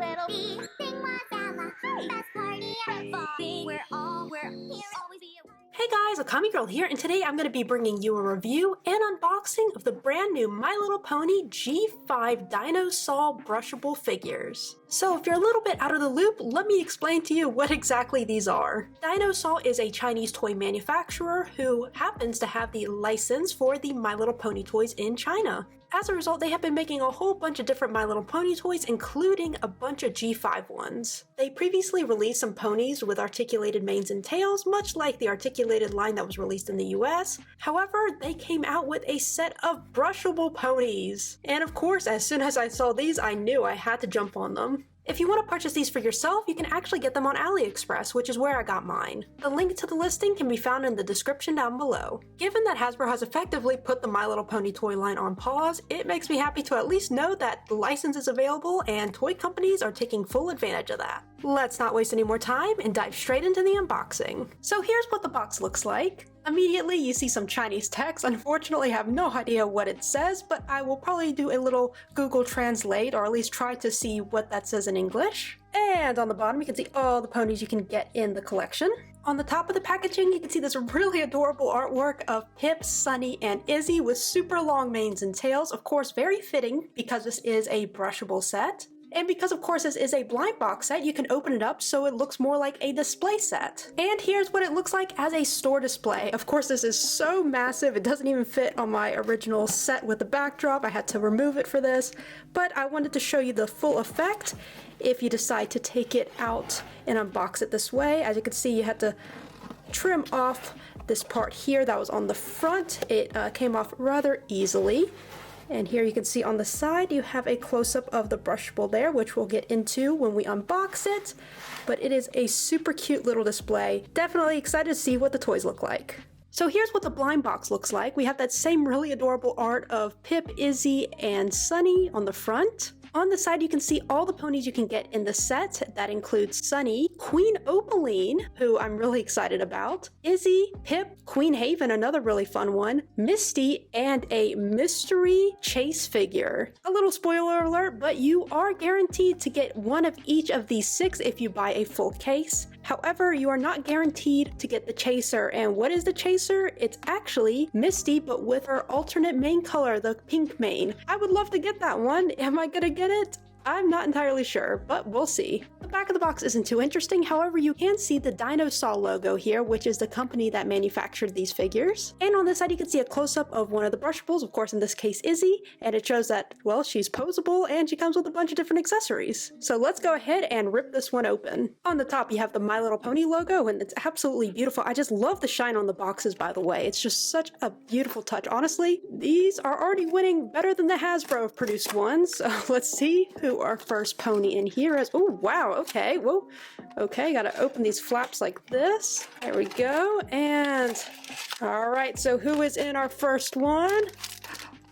little bee. Sing Masala, best party ever. We're here, always be away. Hey guys, Akami Girl here, and today I'm going to be bringing you a review and unboxing of the brand new My Little Pony G5 Dinosaw brushable figures. So if you're a little bit out of the loop, let me explain to you what exactly these are. Dinosaw is a Chinese toy manufacturer who happens to have the license for the My Little Pony toys in China. As a result, they have been making a whole bunch of different My Little Pony toys, including a bunch of G5 ones. They previously released some ponies with articulated manes and tails, much like the articulated line that was released in the US. However, they came out with a set of brushable ponies. And of course, as soon as I saw these, I knew I had to jump on them. If you want to purchase these for yourself, you can actually get them on AliExpress, which is where I got mine. The link to the listing can be found in the description down below. Given that Hasbro has effectively put the My Little Pony toy line on pause, it makes me happy to at least know that the license is available and toy companies are taking full advantage of that. Let's not waste any more time and dive straight into the unboxing. So here's what the box looks like. Immediately you see some Chinese text. Unfortunately I have no idea what it says, but I will probably do a little Google Translate, or at least try to see what that says in English. And on the bottom you can see all the ponies you can get in the collection. On the top of the packaging you can see this really adorable artwork of Pip, Sunny, and Izzy with super long manes and tails. Of course, very fitting because this is a brushable set. And because of course this is a blind box set, you can open it up so it looks more like a display set. And here's what it looks like as a store display. Of course this is so massive, it doesn't even fit on my original set with the backdrop. I had to remove it for this, but I wanted to show you the full effect if you decide to take it out and unbox it this way. As you can see, you had to trim off this part here that was on the front. It came off rather easily. And here you can see on the side you have a close-up of the brushable there, which we'll get into when we unbox it. But it is a super cute little display. Definitely excited to see what the toys look like. So here's what the blind box looks like. We have that same really adorable art of Pip, Izzy, and Sunny on the front. On the side, you can see all the ponies you can get in the set. That includes Sunny, Queen Opaline, who I'm really excited about, Izzy, Pip, Queen Haven, another really fun one, Misty, and a mystery chase figure. A little spoiler alert, but you are guaranteed to get one of each of these 6 if you buy a full case. However, you are not guaranteed to get the chaser. And what is the chaser? It's actually Misty, but with her alternate mane color, the pink mane. I would love to get that one. Am I gonna get it? I'm not entirely sure, but we'll see. The back of the box isn't too interesting, however you can see the Dinosaw logo here, which is the company that manufactured these figures. And on this side you can see a close-up of one of the brushables, of course in this case Izzy, and it shows that, well, she's posable and she comes with a bunch of different accessories. So let's go ahead and rip this one open. On the top you have the My Little Pony logo, and it's absolutely beautiful. I just love the shine on the boxes, by the way. It's just such a beautiful touch. Honestly, these are already winning better than the Hasbro produced ones. So let's see who our first pony in here is. Oh wow, okay, whoa, okay, gotta open these flaps like this. There we go. And all right, so who is in our first one?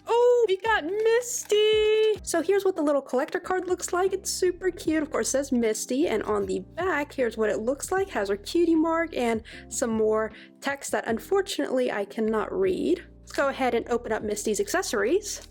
Oh, we got Misty! So here's what the little collector card looks like. It's super cute. Of course, it says Misty, and on the back, here's what it looks like. Has her cutie mark and some more text that unfortunately I cannot read. Let's go ahead and open up Misty's accessories.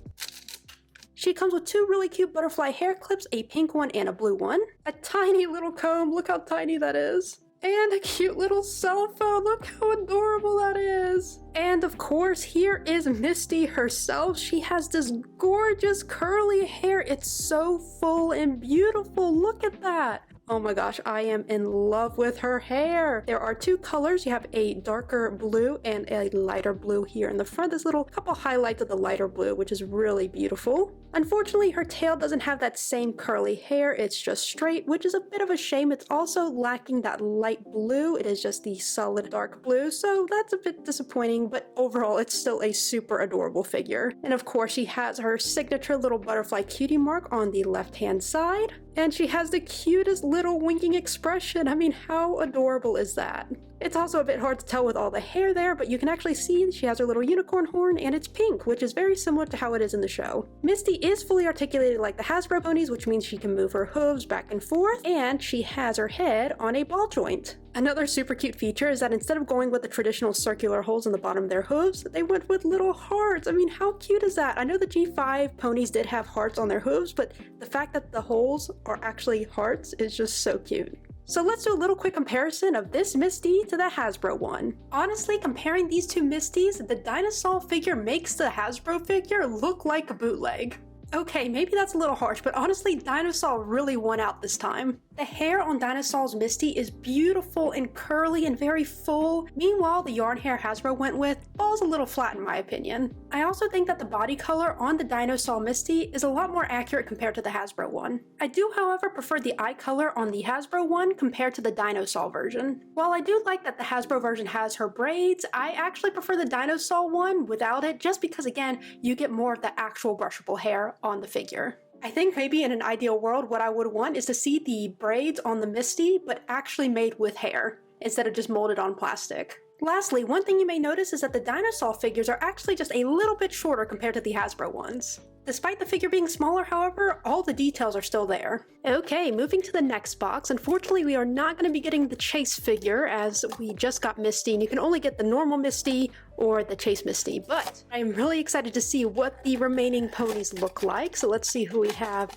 She comes with 2 really cute butterfly hair clips, a pink one and a blue one. A tiny little comb, look how tiny that is. And a cute little cell phone, look how adorable that is. And of course, here is Misty herself. She has this gorgeous curly hair. It's so full and beautiful, look at that. Oh my gosh, I am in love with her hair. There are 2 colors. You have a darker blue and a lighter blue here in the front. This little couple highlights of the lighter blue, which is really beautiful. Unfortunately, her tail doesn't have that same curly hair. It's just straight, which is a bit of a shame. It's also lacking that light blue. It is just the solid dark blue, so that's a bit disappointing, but overall, it's still a super adorable figure. And of course, she has her signature little butterfly cutie mark on the left-hand side. And she has the cutest little winking expression. I mean, how adorable is that? It's also a bit hard to tell with all the hair there, but you can actually see she has her little unicorn horn and it's pink, which is very similar to how it is in the show. Misty is fully articulated like the Hasbro ponies, which means she can move her hooves back and forth, and she has her head on a ball joint. Another super cute feature is that instead of going with the traditional circular holes in the bottom of their hooves, they went with little hearts. I mean, how cute is that? I know the G5 ponies did have hearts on their hooves, but the fact that the holes are actually hearts is just so cute. So let's do a little quick comparison of this Misty to the Hasbro one. Honestly, comparing these two Misties, the Dinosaw figure makes the Hasbro figure look like a bootleg. Okay, maybe that's a little harsh, but honestly, Dinosaw really won out this time. The hair on Dinosaw's Misty is beautiful and curly and very full. Meanwhile, the yarn hair Hasbro went with falls a little flat in my opinion. I also think that the body color on the Dinosaw Misty is a lot more accurate compared to the Hasbro one. I do, however, prefer the eye color on the Hasbro one compared to the Dinosaw version. While I do like that the Hasbro version has her braids, I actually prefer the Dinosaw one without it just because, again, you get more of the actual brushable hair on the figure. I think maybe in an ideal world what I would want is to see the braids on the Misty but actually made with hair instead of just molded on plastic. Lastly, one thing you may notice is that the Dinosaw figures are actually just a little bit shorter compared to the Hasbro ones. Despite the figure being smaller, however, all the details are still there. Okay, moving to the next box. Unfortunately, we are not going to be getting the Chase figure as we just got Misty, and you can only get the normal Misty or the Chase Misty, but I'm really excited to see what the remaining ponies look like. So let's see who we have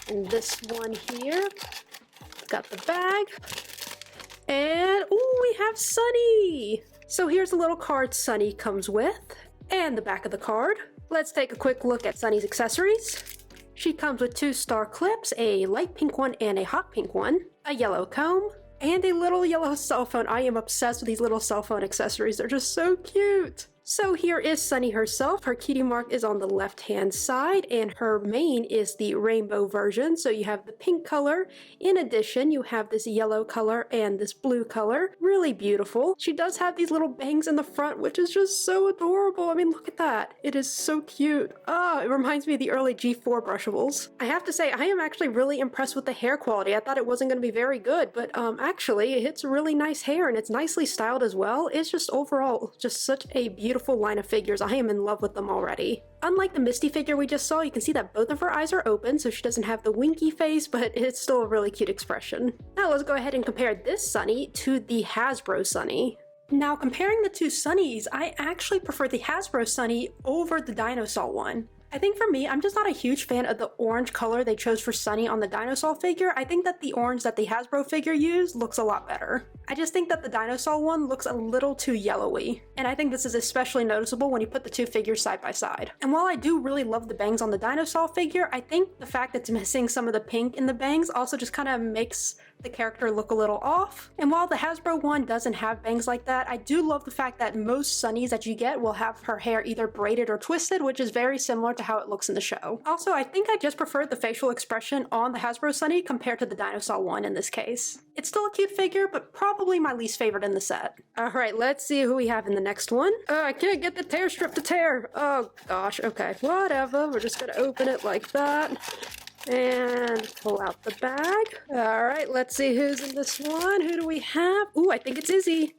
in this one here. Got the bag. And, ooh, we have Sunny! So here's a little card Sunny comes with, and the back of the card. Let's take a quick look at Sunny's accessories. She comes with 2 star clips, a light pink one and a hot pink one, a yellow comb, and a little yellow cell phone. I am obsessed with these little cell phone accessories. They're just so cute. So here is Sunny herself. Her cutie mark is on the left-hand side, and her mane is the rainbow version. So you have the pink color. In addition, you have this yellow color and this blue color. Really beautiful. She does have these little bangs in the front, which is just so adorable. I mean, look at that. It is so cute. Ah, it reminds me of the early G4 brushables. I have to say, I am actually really impressed with the hair quality. I thought it wasn't going to be very good, but actually, it's really nice hair, and it's nicely styled as well. It's just overall just such a beautiful line of figures. I am in love with them already. Unlike the Misty figure we just saw, you can see that both of her eyes are open, so she doesn't have the winky face, but it's still a really cute expression. Now let's go ahead and compare this Sunny to the Hasbro Sunny. Now comparing the two Sunnies, I actually prefer the Hasbro Sunny over the Dinosaw one. I think for me, I'm just not a huge fan of the orange color they chose for Sunny on the Dinosaw figure. I think that the orange that the Hasbro figure used looks a lot better. I just think that the Dinosaw one looks a little too yellowy, and I think this is especially noticeable when you put the two figures side by side. And while I do really love the bangs on the Dinosaw figure, I think the fact that it's missing some of the pink in the bangs also just kind of makes the character look a little off. And while the Hasbro one doesn't have bangs like that, I do love the fact that most Sunnies that you get will have her hair either braided or twisted, which is very similar to how it looks in the show. Also, I think I just prefer the facial expression on the Hasbro Sunny compared to the Dinosaw one in this case. It's still a cute figure, but probably my least favorite in the set. Alright, let's see who we have in the next one. I can't get the tear strip to tear. Oh gosh, okay, whatever. We're just gonna open it like that. And pull out the bag. Alright, let's see who's in this one. Who do we have? Ooh, I think it's Izzy.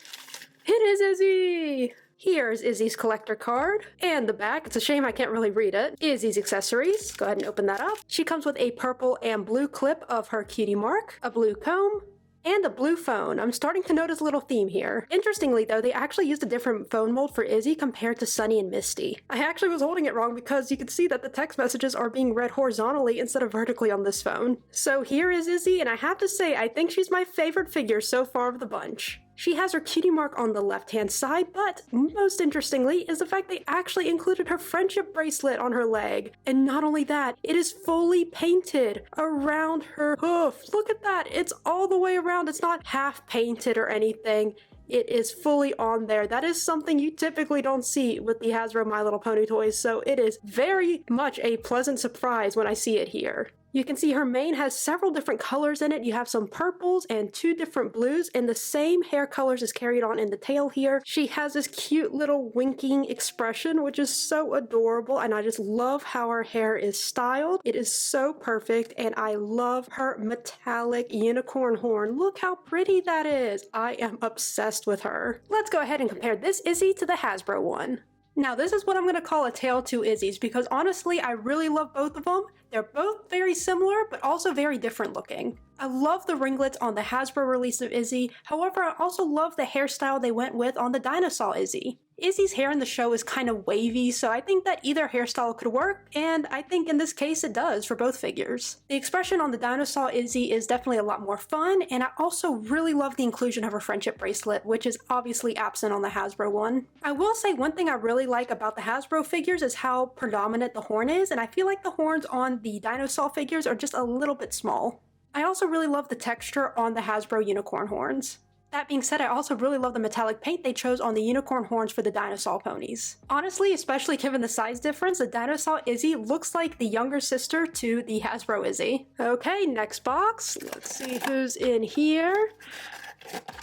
It is Izzy! Here's Izzy's collector card. And the back, it's a shame I can't really read it. Izzy's accessories. Go ahead and open that up. She comes with a purple and blue clip of her cutie mark, a blue comb, and a blue phone. I'm starting to notice a little theme here. Interestingly though, they actually used a different phone mold for Izzy compared to Sunny and Misty. I actually was holding it wrong because you can see that the text messages are being read horizontally instead of vertically on this phone. So here is Izzy, and I have to say, I think she's my favorite figure so far of the bunch. She has her cutie mark on the left-hand side, but most interestingly is the fact they actually included her friendship bracelet on her leg. And not only that, it is fully painted around her hoof. Look at that, it's all the way around. It's not half painted or anything. It is fully on there. That is something you typically don't see with the Hasbro My Little Pony toys, so it is very much a pleasant surprise when I see it here. You can see her mane has several different colors in it. You have some purples and 2 different blues, and the same hair colors is carried on in the tail here. She has this cute little winking expression, which is so adorable, and I just love how her hair is styled. It is so perfect, and I love her metallic unicorn horn. Look how pretty that is. I am obsessed with her. Let's go ahead and compare this Izzy to the Hasbro one. Now this is what I'm going to call a tale of two Izzies, because honestly I really love both of them. They're both very similar, but also very different looking. I love the ringlets on the Hasbro release of Izzy, however I also love the hairstyle they went with on the Dinosaw Izzy. Izzy's hair in the show is kind of wavy, so I think that either hairstyle could work, and I think in this case it does for both figures. The expression on the Dinosaw Izzy is definitely a lot more fun, and I also really love the inclusion of her friendship bracelet, which is obviously absent on the Hasbro one. I will say one thing I really like about the Hasbro figures is how predominant the horn is, and I feel like the horns on the Dinosaw figures are just a little bit small. I also really love the texture on the Hasbro unicorn horns. That being said, I also really love the metallic paint they chose on the unicorn horns for the Dinosaw ponies. Honestly, especially given the size difference, the Dinosaw Izzy looks like the younger sister to the Hasbro Izzy. Okay, next box. Let's see who's in here.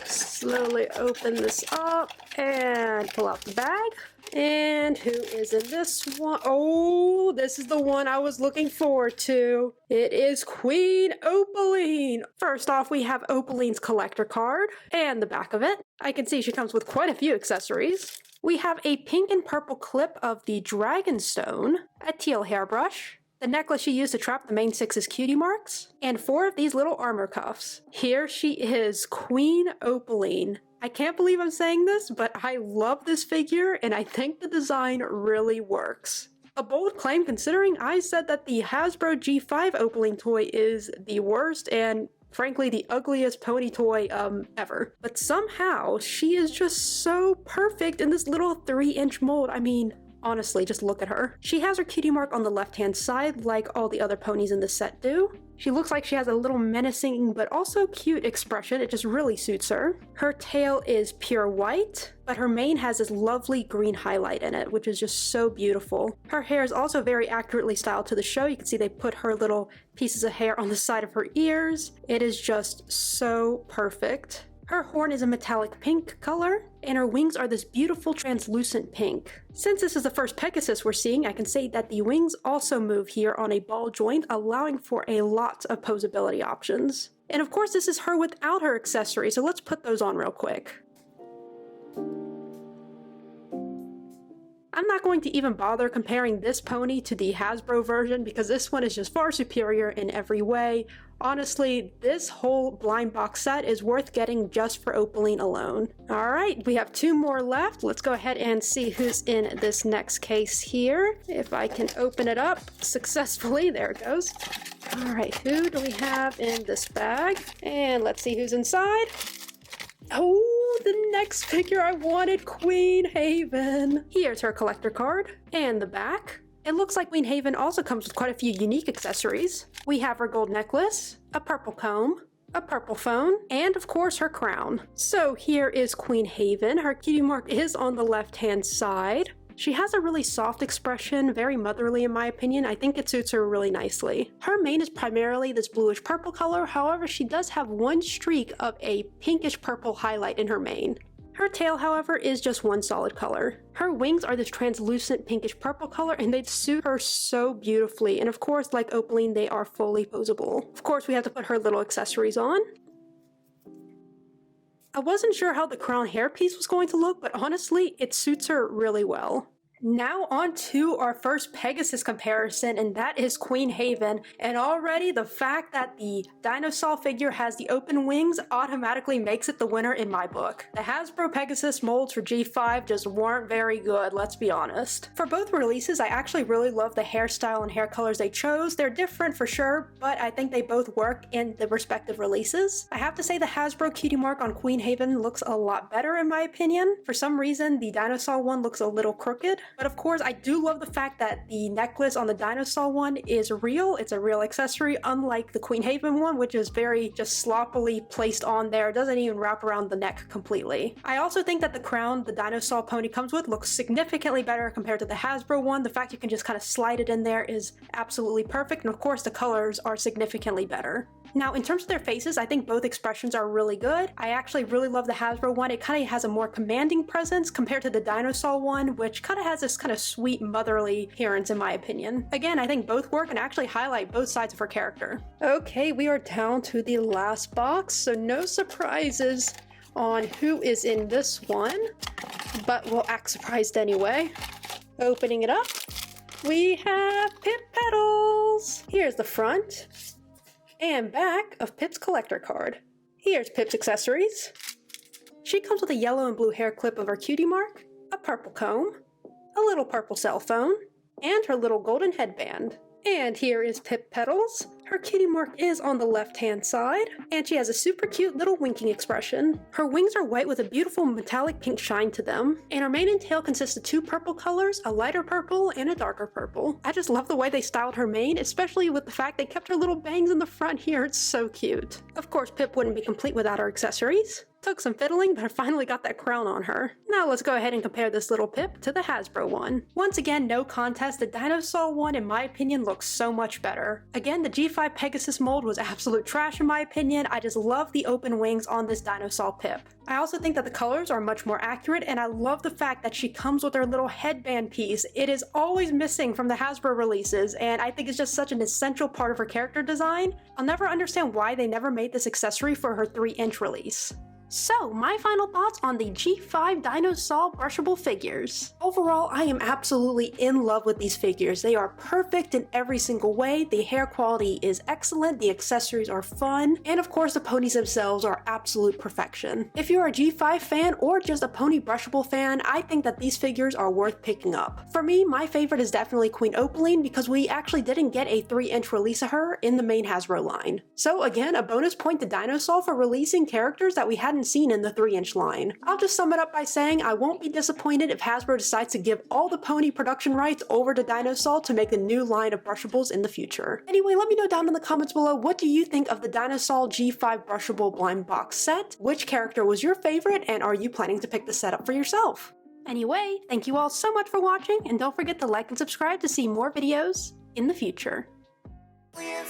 Slowly open this up and pull out the bag. And who is in this one? Oh, this is the one I was looking forward to. It is Queen Opaline. First off, we have Opaline's collector card and the back of it. I can see she comes with quite a few accessories. We have a pink and purple clip of the Dragonstone, a teal hairbrush, the necklace she used to trap the main six's cutie marks, and 4 of these little armor cuffs. Here she is, Queen Opaline. I can't believe I'm saying this, but I love this figure and I think the design really works. A bold claim considering I said that the Hasbro G5 Opaline toy is the worst and frankly the ugliest pony toy ever. But somehow she is just so perfect in this little 3-inch mold. I mean, honestly, just look at her. She has her cutie mark on the left-hand side like all the other ponies in the set do. She looks like she has a little menacing but also cute expression. It just really suits her. Her tail is pure white, but her mane has this lovely green highlight in it, which is just so beautiful. Her hair is also very accurately styled to the show. You can see they put her little pieces of hair on the side of her ears. It is just so perfect. Her horn is a metallic pink color, and her wings are this beautiful translucent pink. Since this is the first Pegasus we're seeing, I can say that the wings also move here on a ball joint, allowing for a lot of posability options. And of course, this is her without her accessories, so let's put those on real quick. I'm not going to even bother comparing this pony to the Hasbro version because this one is just far superior in every way. Honestly, this whole blind box set is worth getting just for Opaline alone. Alright, we have 2 more left. Let's go ahead and see who's in this next case here. If I can open it up successfully, there it goes. Alright, who do we have in this bag? And let's see who's inside. Oh, the next figure I wanted, Queen Haven. Here's her collector card and the back. It looks like Queen Haven also comes with quite a few unique accessories. We have her gold necklace, a purple comb, a purple phone, and of course her crown. So here is Queen Haven. Her cutie mark is on the left-hand side. She has a really soft expression, very motherly in my opinion. I think it suits her really nicely. Her mane is primarily this bluish purple color, however she does have one streak of a pinkish purple highlight in her mane. Her tail, however, is just one solid color. Her wings are this translucent pinkish purple color and they suit her so beautifully. And of course, like Opaline, they are fully posable. Of course, we have to put her little accessories on. I wasn't sure how the crown hairpiece was going to look, but honestly, it suits her really well. Now on to our first Pegasus comparison, and that is Queen Haven. And already the fact that the Dinosaw figure has the open wings automatically makes it the winner in my book. The Hasbro Pegasus molds for G5 just weren't very good, let's be honest. For both releases, I actually really love the hairstyle and hair colors they chose. They're different for sure, but I think they both work in the respective releases. I have to say the Hasbro cutie mark on Queen Haven looks a lot better in my opinion. For some reason, the Dinosaw one looks a little crooked. But of course, I do love the fact that the necklace on the Dinosaw one is real. It's a real accessory, unlike the Queen Haven one, which is very just sloppily placed on there. It doesn't even wrap around the neck completely. I also think that the crown the Dinosaw pony comes with looks significantly better compared to the Hasbro one. The fact you can just kind of slide it in there is absolutely perfect. And of course, the colors are significantly better. Now, in terms of their faces, I think both expressions are really good. I actually really love the Hasbro one. It kind of has a more commanding presence compared to the Dinosaw one, which kind of has this kind of sweet motherly appearance in my opinion. Again, I think both work and actually highlight both sides of her character. Okay, we are down to the last box, so no surprises on who is in this one, but we'll act surprised anyway. Opening it up, we have Pip Petals. Here's the front and back of Pip's collector card. Here's Pip's accessories. She comes with a yellow and blue hair clip of her cutie mark, a purple comb, a little purple cell phone, and her little golden headband. And here is Pip Petals. Her cutie mark is on the left-hand side, and she has a super cute little winking expression. Her wings are white with a beautiful metallic pink shine to them, and her mane and tail consist of 2 purple colors, a lighter purple and a darker purple. I just love the way they styled her mane, especially with the fact they kept her little bangs in the front here. It's so cute. Of course, Pip wouldn't be complete without her accessories. Took some fiddling, but I finally got that crown on her. Now let's go ahead and compare this little Pip to the Hasbro one. Once again, no contest, the Dinosaw one in my opinion looks so much better. Again, the G5 Pegasus mold was absolute trash in my opinion. I just love the open wings on this Dinosaw Pip. I also think that the colors are much more accurate, and I love the fact that she comes with her little headband piece. It is always missing from the Hasbro releases, and I think it's just such an essential part of her character design. I'll never understand why they never made this accessory for her 3-inch release. So, my final thoughts on the G5 Dinosaw brushable figures. Overall, I am absolutely in love with these figures. They are perfect in every single way, the hair quality is excellent, the accessories are fun, and of course the ponies themselves are absolute perfection. If you're a G5 fan or just a pony brushable fan, I think that these figures are worth picking up. For me, my favorite is definitely Queen Opaline because we actually didn't get a 3-inch release of her in the main Hasbro line. So again, a bonus point to Dinosaw for releasing characters that we hadn't seen in the 3-inch line. I'll just sum it up by saying I won't be disappointed if Hasbro decides to give all the pony production rights over to Dinosaw to make a new line of brushables in the future. Anyway, let me know down in the comments below, what do you think of the Dinosaw G5 brushable blind box set? Which character was your favorite, and are you planning to pick the set up for yourself? Anyway, thank you all so much for watching, and don't forget to like and subscribe to see more videos in the future. We're